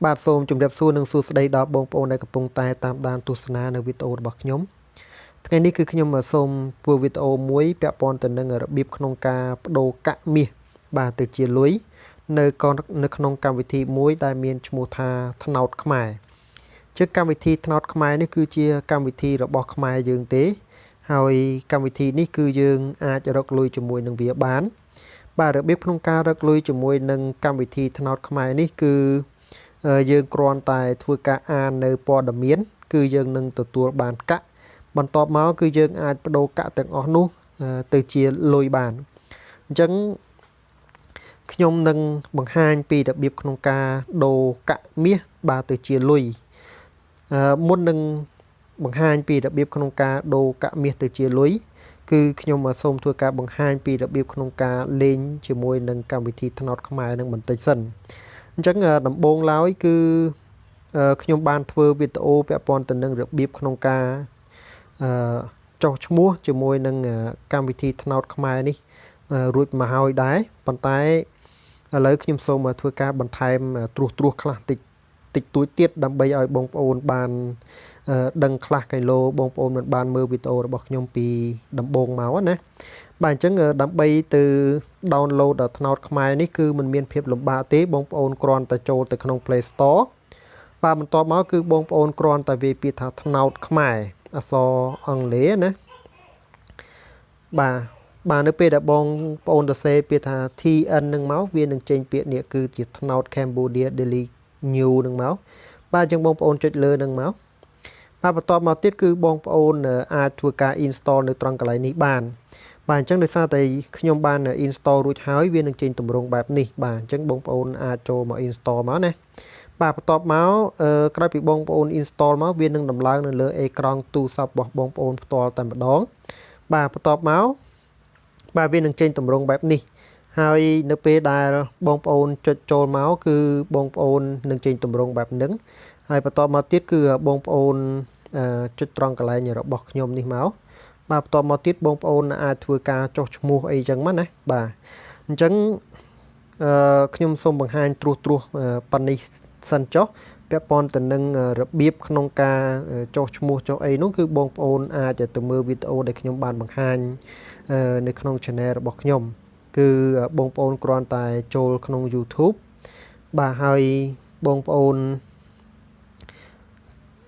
បាទសូមជម្រាបសួរនិងសួស្តីដល់បងប្អូនដែលកំពុងតែតាមដានទស្សនានៅវីដេអូរបស់ខ្ញុំថ្ងៃនេះគឺខ្ញុំសូមធ្វើវីដេអូមួយពាក់ព័ន្ធទៅនឹងរបៀបក្នុងការបដូរកាក់មាសបាទទៅជាលុយនៅក្នុងកម្មវិធីមួយដែលមានឈ្មោះថាត្នោតខ្មែរជាកម្មវិធីត្នោតខ្មែរនេះគឺជាកម្មវិធីរបស់ខ្មែរយើងទេហើយកម្មវិធីនេះគឺយើងអាចរកលុយជាមួយនឹងវាបានបាទរបៀបក្នុងការរកលុយជាមួយនឹងកម្មវិធីត្នោតខ្មែរនេះគឺយើងគ្រាន់តែធ្វើការអាននៅព័ត៌មានគឺយើងនឹងទទួលបានកាក់បន្ទាប់មកគឺយើងអាចបដូរកាក់ទាំងអស់នោះទៅជាលុយបានអញ្ចឹងខ្ញុំនឹងបង្ហាញពីរបៀបក្នុងការដូរកាក់មាសបាទទៅជាលុយមុននឹងបង្ហាញពីរបៀបក្នុងការដូរកាក់មាសទៅជាលុយគឺខ្ញុំសូមធ្វើការបង្ហាញពីរបៀបក្នុងការលេងជាមួយនឹងកម្មវិធីត្នោតខ្មែរនឹងបន្តិចសិនអញ្ចឹងដំបូងឡើយគឺខ្ញុំបានធ្វើវីដេអូពាក់ព័ន្ធទៅនឹងរបៀបក្នុងការចុះឈ្មោះជាមួយនឹងកម្មវិធីត្នោតខ្មែរនេះរួចមកហើយដែរប៉ុន្តែឥឡូវខ្ញុំសូមធ្វើការបន្ថែមត្រួសខ្លះតិចតួចទៀតដើម្បីឲ្យបងប្អូនបានដឹងខ្លះកៃឡូបងប្អូនមិនបានមើលវីដេអូរបស់ខ្ញុំពីដំបូងមកណាបាទអញ្ចឹងដើម្បីទៅ download ដល់ត្នោតខ្មែរនេះគឺมันមានភាពលំបាកទេបងប្អូនគ្រាន់តែចូលទៅក្នុង Play Store បាទបន្ទាប់មកគឺបងប្អូនគ្រាន់តែវាយពាក្យថាត្នោតខ្មែរអក្សរអង់គ្លេសណាបាទនៅពេលដែលបងប្អូនសរសេរពាក្យថា TN នឹងមកវានឹងចេញពាក្យនេះគឺជាត្នោត Cambodia Daily New នឹងមកបាទអញ្ចឹងបងប្អូនចុចលើនឹងមកបាទបន្ទាប់មកទៀតគឺបងប្អូនអាចធ្វើការ install នៅត្រង់កន្លែងនេះបានបាទអញ្ចឹងដោយសារតែខ្ញុំបាន install រួចហើយវានឹងចេញទម្រង់បែបនេះបាទអញ្ចឹងបងប្អូនអាចចូលមក install មកណាបាទបន្ទាប់មកក្រោយពីបងប្អូន install មកវានឹងដំឡើងនៅលើអេក្រង់ទូរស័ព្ទរបស់បងប្អូនផ្ទាល់តែម្ដងបាទបន្ទាប់មកបាទវានឹងចេញទម្រង់បែបនេះហើយនៅពេលដែលបងប្អូនចុចចូលមកគឺបងប្អូននឹងចេញទម្រង់បែបហ្នឹងហើយបន្ទាប់មកទៀតគឺបងប្អូនចុចត្រង់កន្លែងរបស់ខ្ញុំនេះមកបាទបន្ទាប់មកទៀតបងប្អូនអាចធ្វើការចុះឈ្មោះអីចឹងមកណាបាទអញ្ចឹងខ្ញុំសូមបង្ហាញត្រួសប៉ុណ្នេះសិនចុះពាក់ព័ន្ធទៅនឹងរបៀបក្នុងការចុះឈ្មោះចុះអីនោះគឺបងប្អូនអាចទៅមើលវីដេអូដែលខ្ញុំបានបង្ហាញនៅក្នុង channel របស់ខ្ញុំគឺបងប្អូនគ្រាន់តែចូលក្នុង YouTube បាទហើយបងប្អូន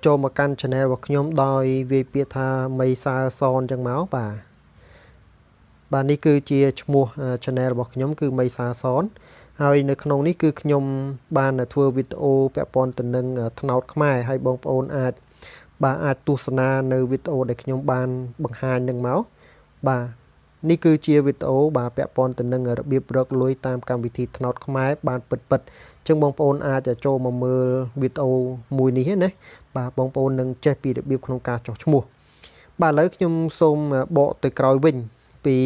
ចូលមកកាន់ channel របស់ខ្ញុំដោយវាយពាក្យថា Meysoeu សនចឹងមកបាទនេះគឺជាឈ្មោះ channel របស់ខ្ញុំគឺ Meysoeu សនហើយនៅក្នុងនេះគឺខ្ញុំបានធ្វើវីដេអូពាក់ព័ន្ធទៅនឹងត្នោតខ្មែរហើយបងប្អូនអាចទស្សនានៅវីដេអូដែលខ្ញុំបានបង្ហាញនឹងមកបាទនេះគឺជាវីដេអូបាទពាក់ព័ន្ធទៅនឹងរបៀបរកលុយតាមកម្មវិធីត្នោតខ្មែរបានពិតអញ្ចឹងបងប្អូនអាចចូលមកមើលវីដេអូមួយនេះណាបាទបងប្អូននឹងចេះពីរបៀបក្នុងការចុះឈ្មោះបាទឥឡូវខ្ញុំសូមបកទៅក្រោយវិញពី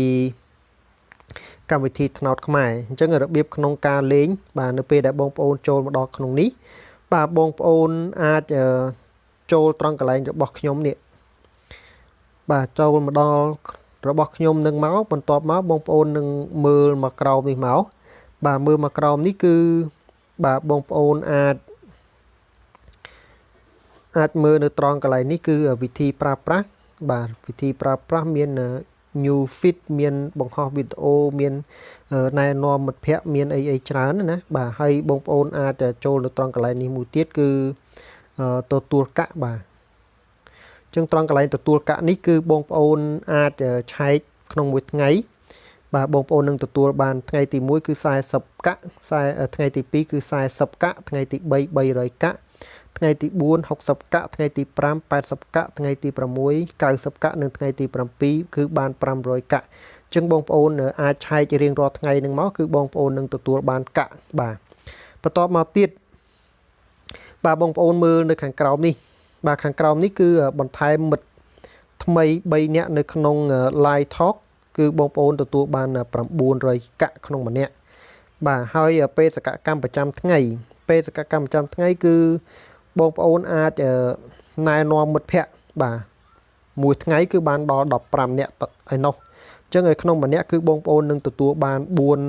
កម្មវិធីត្នោតខ្មែរអញ្ចឹងរបៀបក្នុងការលេងបាទនៅពេលដែលបងប្អូនចូលមកដល់ក្នុងនេះបាទបងប្អូនអាចចូលត្រង់កន្លែងរបស់ខ្ញុំនេះបាទចូលមកដល់របស់ខ្ញុំនឹងមកបន្ទាប់មកបងប្អូននឹងមើលមកក្រោមនេះមកបាទមើលមកក្រោមនេះគឺបាទបងប្អូនអាចមើលនៅត្រង់កន្លែងនេះគឺវិធីប្រើប្រាស់បាទវិធីប្រើប្រាស់មាន new feed មានបង្ហោះវីដេអូមានណែនាំមិត្តភ័ក្តិមានអីច្រើនណាបាទហើយបងប្អូនអាចចូលនៅត្រង់កន្លែងនេះមួយទៀតគឺទទួលកាក់បាទចឹងត្រង់កន្លែងទទួលកាក់នេះគឺបងប្អូនអាចឆែកក្នុងមួយថ្ងៃបាទបងប្អូននឹងទទួលបានថ្ងៃទី1គឺ40កាក់ថ្ងៃទី2គឺ40កាក់ថ្ងៃទី3 300កាក់ថ្ងៃទី4 60កាក់ថ្ងៃទី5 80កាក់ថ្ងៃទី6 90កាក់និងថ្ងៃទី7គឺបាន500កាក់អញ្ចឹងបងប្អូនអាចឆែករៀងរាល់ថ្ងៃនឹងមកគឺបងប្អូននឹងទទួលបានកាក់បាទបន្ទាប់មកទៀតបាទបងប្អូនមើលនៅខាងក្រោមនេះបាទខាងក្រោមនេះគឺបន្ថែមមិត្តថ្មី3នាក់នៅក្នុង Live Talk គឺបងប្អូនទទួលបាន900កាក់ក្នុងម្នាក់បាទហើយពេលសកម្មប្រចាំថ្ងៃគឺបងប្អូនអាចណែនាំមិត្តភ័ក្តិបាទមួយថ្ងៃគឺបានដល់15នាក់ឯណោះ ចឹងឲ្យក្នុងម្នាក់គឺបងប្អូននឹងទទួលបាន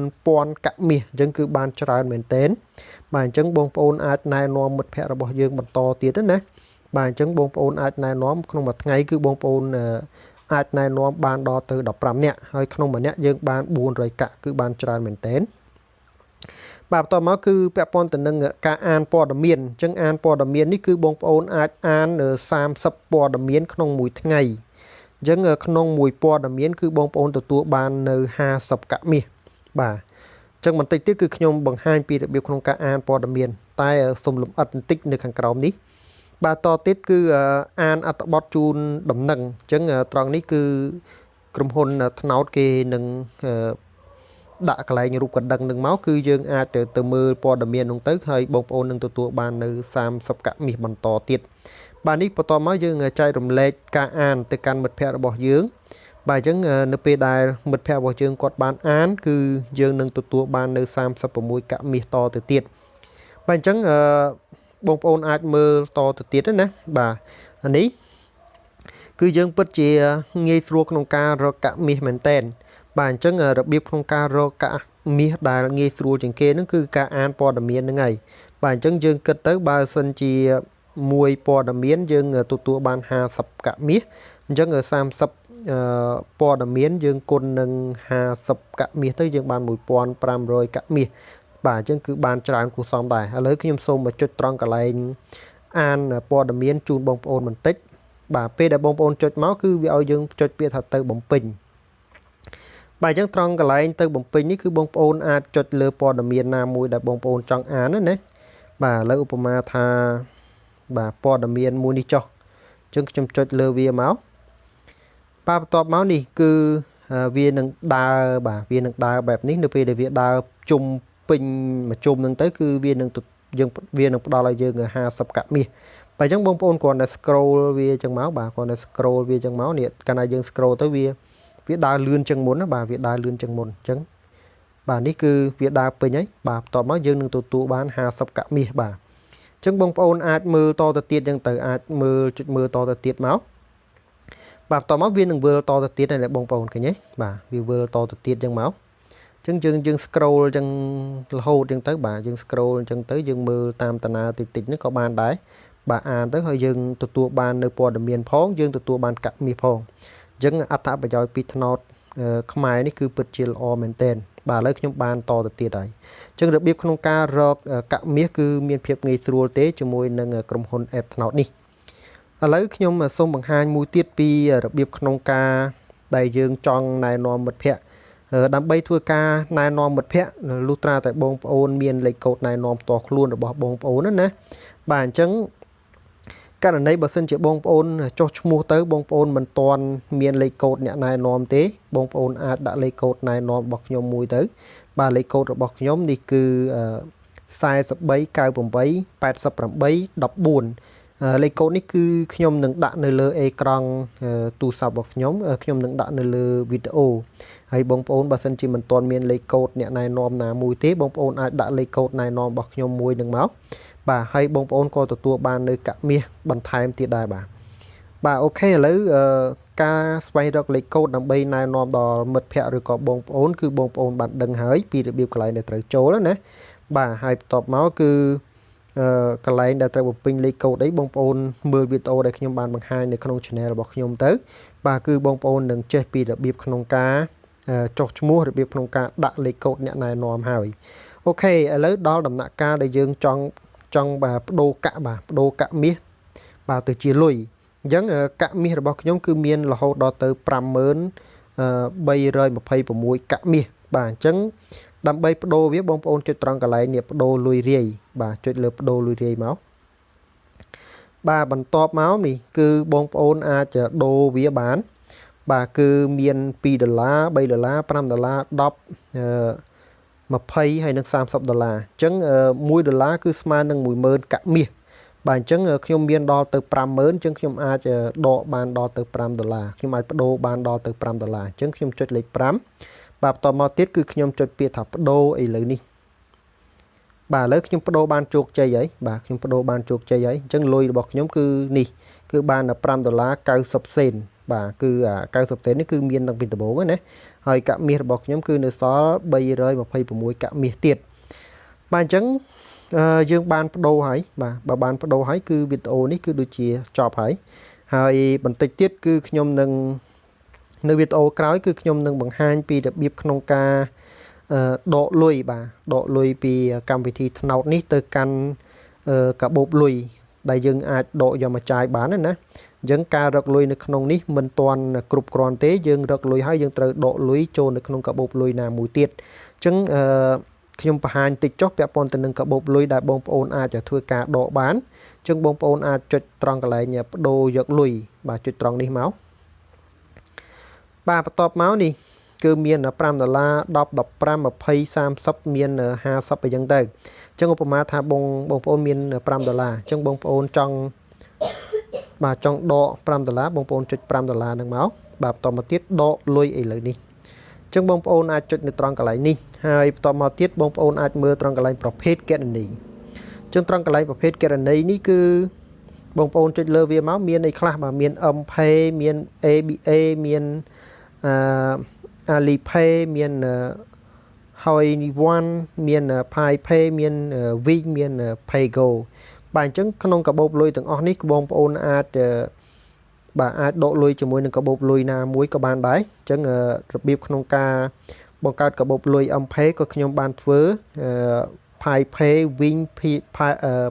4000កាក់មាសអញ្ចឹងគឺបានច្រើនមែនទែនបាទអញ្ចឹងបងប្អូនអាចណែនាំមិត្តភ័ក្តិរបស់យើងបន្តទៀតណាបាទអញ្ចឹងបងប្អូនអាចណែនាំក្នុងមួយថ្ងៃគឺបងប្អូនអាចណែនាំបានដល់ទៅ15នាក់ហើយក្នុងម្នាក់យើងបាន400កាក់គឺបានច្រើនមែនទែនបាទបន្តមកគឺពាក់ព័ន្ធទៅនឹងការអានព័ត៌មានអញ្ចឹងអានព័ត៌មាននេះគឺបងប្អូនអាចអាន30ព័ត៌មានក្នុងមួយថ្ងៃអញ្ចឹងក្នុងមួយព័ត៌មានគឺបងប្អូនទទួលបាននៅ50កាក់មាសបាទអញ្ចឹងបន្តិចទៀតគឺខ្ញុំបង្ហាញពីរបៀបក្នុងការអានព័ត៌មានតែសូមលម្អិតបន្តិចនៅខាងក្រោមនេះបាទតទៀតគឺអានអត្ថបទជូនដំណឹងអញ្ចឹងត្រង់នេះគឺក្រុមហ៊ុនត្នោតគេនឹងដាក់កន្លែងរូបកណ្ដឹងនឹងមកគឺយើងអាចទៅមើលព័ត៌មាននោះទៅហើយបងប្អូននឹងទទួលបាននៅ30កាក់មាសបន្តទៀតបាទនេះបន្តមកយើងចែករំលែកការអានទៅកាន់មិត្តភ័ក្តិរបស់យើងបាទអញ្ចឹងនៅពេលដែលមិត្តភ័ក្តិរបស់យើងគាត់បានអានគឺយើងនឹងទទួលបាននៅ36កាក់មាសតទៅទៀតបាទអញ្ចឹងបងប្អូនអាចមើលតទៅទៀតណាបាទនេះគឺយើងពិតជាងាយស្រួលក្នុងការរកកាក់មាសមែនតែនបាទអញ្ចឹងរបៀបក្នុងការរកកាក់មាសដែលងាយស្រួលជាងគេហ្នឹងគឺការអានព័ត៌មានហ្នឹងហើយបាទអញ្ចឹងយើងគិតទៅបើសិនជាមួយព័ត៌មានយើងទទួលបាន50កាក់មាសអញ្ចឹង30ព័ត៌មានយើងគុណនឹង50កាក់មាសទៅយើងបាន1500កាក់មាសបាទអញ្ចឹងគឺបានច្រើនគួរសមដែរឥឡូវខ្ញុំសូមមកចុចត្រង់កន្លែងអានព័ត៌មានជូនបងប្អូនបន្តិចបាទពេលដែលបងប្អូនចុចមកគឺវាឲ្យយើងចុចពាក្យថាទៅបំពេញបាទអញ្ចឹងត្រង់កន្លែងទៅបំពេញនេះគឺបងប្អូនអាចចុចលើព័ត៌មានណាមួយដែលបងប្អូនចង់អានណាបាទឥឡូវឧបមាថាបាទព័ត៌មានមួយនេះចុះអញ្ចឹងខ្ញុំចុចលើវាមកបាទបន្ទាប់មកនេះគឺវានឹងដើរបាទវានឹងដើរបែបនេះនៅពេលដែលវាដើរជុំពេញមួយជុំហ្នឹងទៅគឺវានឹងផ្ដល់ឲ្យយើង50កាក់មាសបាទអញ្ចឹងបងប្អូនគ្រាន់តែ scroll វាអញ្ចឹងមកបាទគ្រាន់តែ scroll វាអញ្ចឹងមកនេះកាលណាយើង scroll ទៅវាដើរលឿនជាងមុនណាបាទវាដើរលឿនជាងមុនអញ្ចឹងបាទនេះគឺវាដើរពេញហើយបាទបន្ទាប់មកយើងនឹងទទួលបាន50កាក់មាសបាទអញ្ចឹងបងប្អូនអាចមើលតទៅទៀតអញ្ចឹងទៅអាចមើលចុចមើលតទៅទៀតមកបាទបន្ទាប់មកវានឹងវិលតទៅទៀតហើយបងប្អូនឃើញទេបាទវាវិលតទៅទៀតអញ្ចឹងមកអញ្ចឹងយើង scroll អញ្ចឹងរហូតអញ្ចឹងទៅបាទយើង scroll អញ្ចឹងទៅយើងមើលតាមតាណាតិចតិចនេះក៏បានដែរបាទអានទៅហើយយើងទទួលបាននៅព័ត៌មានផងយើងទទួលបានកាក់មាសផងអញ្ចឹងអត្ថប្រយោជន៍ពីត្នោតខ្មែរនេះគឺពិតជាល្អមែនទែនបាទឥឡូវខ្ញុំបានតទៅទៀតហើយអញ្ចឹងរបៀបក្នុងការរកកាក់មាសគឺមានភាពងាយស្រួលទេជាមួយនឹងក្រុមហ៊ុន app ត្នោតនេះឥឡូវខ្ញុំសូមបង្ហាញមួយទៀតពីរបៀបក្នុងការដែលយើងចង់ណែនាំមិត្តភ័ក្តិដើម្បីធ្វើការណែនាំមិត្តភ័ក្តិលុះត្រាតែបងប្អូនមានលេខកូដណែនាំផ្ទាល់ខ្លួនរបស់បងប្អូនណាបាទអញ្ចឹងករណីបើសិនជាបងប្អូនចុះឈ្មោះទៅបងប្អូនមិនទាន់មានលេខកូដអ្នកណែនាំទេបងប្អូនអាចដាក់លេខកូដណែនាំរបស់ខ្ញុំមួយទៅបាទលេខកូដរបស់ខ្ញុំនេះគឺ43988814លេខកូដនេះគឺខ្ញុំនឹងដាក់នៅលើអេក្រង់ទូរស័ព្ទរបស់ខ្ញុំនឹងដាក់នៅលើវីដេអូហើយបងប្អូនបើសិនជាមិនទាន់មានលេខកូដអ្នកណែនាំណាមួយទេបងប្អូនអាចដាក់លេខកូដណែនាំរបស់ខ្ញុំមួយនឹងមកបាទហើយបងប្អូនក៏ទទួលបាននៅកាក់មាសបន្ថែមទៀតដែរបាទអូខេឥឡូវការស្វែងរកលេខកូដដើម្បីណែនាំដល់មិត្តភ័ក្តិឬក៏បងប្អូនគឺបងប្អូនបានដឹងហើយពីរបៀបកន្លែងដែលត្រូវចូលណាបាទហើយបន្ទាប់មកគឺកន្លែងដែលត្រូវបំពេញលេខកូដអីបងប្អូនមើលវីដេអូដែលខ្ញុំបានបង្ហាញនៅក្នុង channel របស់ខ្ញុំទៅបាទគឺបងប្អូននឹងចេះពីរបៀបក្នុងការចុះឈ្មោះរបៀបក្នុងការដាក់លេខកូដអ្នកណែនាំហើយអូខេឥឡូវដល់ដំណាក់កាលដែលយើងចង់បាទបដូរកាក់មាសបាទទៅជាលុយអញ្ចឹងកាក់មាសរបស់ខ្ញុំគឺមានរហូតដល់ទៅ50326កាក់មាសបាទអញ្ចឹងដើម្បីបដូរវាបងប្អូនចុចត្រង់កន្លែងនេះបដូរលុយរាយបាទចុចលើបដូរលុយរាយមកបាទបន្ទាប់មកនេះគឺបងប្អូនអាចដូរវាបានបាទគឺមាន$2 $3 $5 10 20ហើយនឹង$30អញ្ចឹង$1គឺស្មើនឹង10000កាក់មាសបាទអញ្ចឹងខ្ញុំមានដល់ទៅ50000អញ្ចឹងខ្ញុំអាចដកបានដល់ទៅ$5ខ្ញុំអាចបដូរបានដល់ទៅ$5អញ្ចឹងខ្ញុំចុចលេខ5បាទបន្តមកទៀតគឺខ្ញុំចុចពាក្យថាបដូរឥឡូវនេះបាទឥឡូវខ្ញុំបដូរបានជោគជ័យហើយបាទខ្ញុំបដូរបានជោគជ័យហើយអញ្ចឹងលុយរបស់ខ្ញុំគឺនេះគឺបាន$5.90 bà cứ cao sập tên cứ miên đang bình tập bố này hơi cả miệt bọc nhóm cứ nơi xó bay rơi mà phây của mũi cả miệt tiệt bà chẳng dương ban đầu hãy bà ban đầu hãy cứ video này cứ đôi chia chọp hãy hơi bản tịch tiết cứ nhóm nâng nơi video cái cứ nhóm nâng bằng hai pi đặc biệt không ca độ lùi độ lùi pi cam vị thi tnaot ní từ căn cả bột lùi đại dương ai độ do mà trái bán này nè dân ca rực lùi nước nông ní mình toàn cục còn tế dương rực lùi hay dương từ độ lùi trôn nước nông cả bột lùi là mùi tiệt chứng khi mà hành tịch chốt bẹp pon từ nâng cả bột lùi đại bông ôn ai cho thuê cả độ bán chứng bông ôn ai chụt tròn cái lại nhà đồ giật lùi bà chụt tròn đi máu bà top máu đi cứ miền ở $5 đọc pram mà pay sam sắp miền ở 5 sắp ở dân tây trong một mà thà bông ôn miền ở $5 trong bông ôn trong bà trong độ $5 bông ôn chụt $5 nâng máu bà tỏ một tiết độ lùi ấy lại đi trong bông ôn ai chụt được tròn cái lại đi hai tỏ một tiết bông ôn ai mưa tròn cái lại profit cái này trong tròn cái lại profit cái này ní cứ bông ôn chụt lơ về máu miền này khác mà miền âm pay miền ABA miền Alipay miền Hoi One miền Pay miền Vin miền Paygo bài chứng không cả bột lùi từng onic bông ôn ad bà ad độ lùi cho mùi nâng cả bột lùi na muối các bạn đấy chứng biếp không ca bông cao cả bột lùi âm pay có nhóm bàn phớ Pay Vin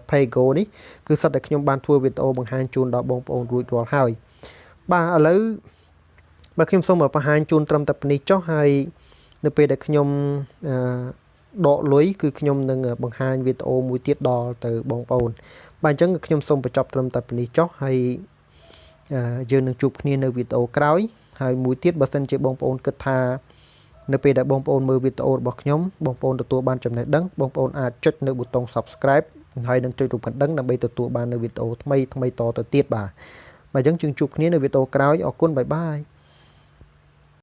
Paygo ní cứ sát được nhóm bàn thua video bằng hai chun đó bông ôn rùi rồi hỏi bà ở lấy bà khi xong ở hai chun trăm tập này cho hai nơi về được nhom độ lưới cứ nhom nâng bằng hai video mũi tiết đo từ bóng ôn bàn chẳng nhom xong phải chọc trăm tập này cho hay giờ nâng chụp như nơi video cái hay mũi tiết bà sân chế bóng ôn kết tha nơi về đã bóng ôn mơ video bọc nhóm bóng ôn từ tua ban chấm này đăng bóng ôn chất nơi button subscribe hay nâng chơi chụp gần đăng là bây từ tua ban nơi video thay to từ tiết bà chẳng chừng chụp như nơi video cái ở quân bye bye